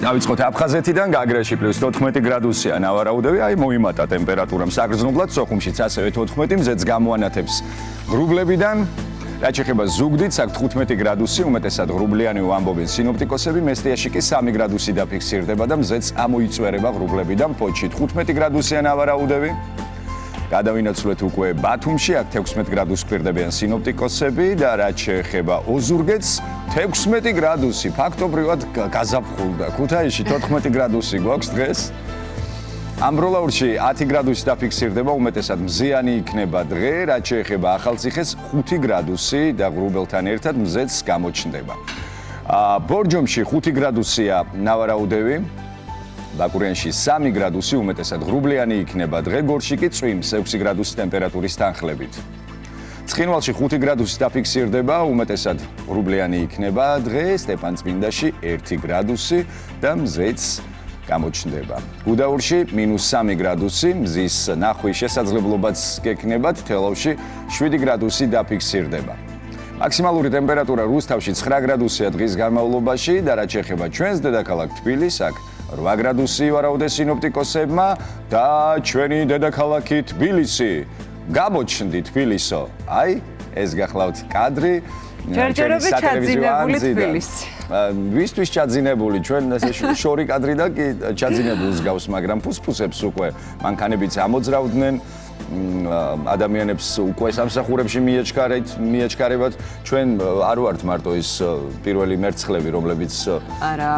დავიწყოთ აფხაზეთიდან, გაგრაში +14 გრადუსია ნავარაუდები, აი მოიმატა ტემპერატურამ საგრძნობლად, სოხუმშიც ასევე 14, მზეც გამოანათებს ღრუბლებიდან. რაც შეეხება ზუგდიდს, აქ 15 გრადუსი, უმეტესად ღრუბლიანი ვამბობენ სინოპტიკოსები, მესტიაში კი 3 გრადუსი დაფიქსირდება და მზეც ამოიწვერება ღრუბლებიდან, ფოთში 15 გრადუსია ნავარაუდები. გადავინაცვლეთ უკვე ბათუმში, აქ 16 გრადუსს გვერდებიან სინოპტიკოსები და რაც შეეხება ოზურგეთს, 16 გრადუსი, ფაქტობრივად გაზაფხულდა. ქუთაისში 14 გრადუსი გვაქვს დღეს. ამბროლაურში 10 გრადუსი დაფიქსირდება, უმეტესად მზიანი იქნება დღე, რაც შეეხება ახალციხეს 5 გრადუსი და ღრუბელთან ერთად მზეც გამოჩნდება. ბორჯომში 5 გრადუსია ნავარაუდები. ბაკურიანში 3 გრადუსი, უმეტესად ღრუბლიანი იქნება დღე, გორში კი წვიმს 6 გრადუსი ტემპერატურის თანხლებით. ცხინვალში 5 გრადუსი დაფიქსირდება, უმეტესად ღრუბლიანი იქნება დღე, სტეპანწმინდაში 1 გრადუსი და მზეც გამოჩნდება. გუდაურში -3 გრადუსი, მზის ნახვის შესაძლებლობაც გექნებათ, თელავში 7 გრადუსი დაფიქსირდება. მაქსიმალური ტემპერატურა რუსთავში 9 გრადუსია დღის განმავლობაში და რაც შეეხება ჩვენს დედაქალაქ თბილისს, აქ 8 გრადუსი ვარაუდეს სინოპტიკოსებმა და ჩვენი დედაქალაქი თბილისი. გამოჩნდი თბილისო. აი, ეს გახლავთ კადრი. ჯერჯერობით ჩაძინებული თბილისი. ვისთვის ჩაძინებული, ჩვენ ესე შორი კადრი და კი ჩაძინებულს გავს, მაგრამ ფუსფუსებს უკვე მანქანებიც ამოძრავდნენ. ადამიანებს უკვე სამსახურებში მიეჩქარებათ. ჩვენ არ ვართ მარტო ის პირველი მერცხლები, რომლებიც არა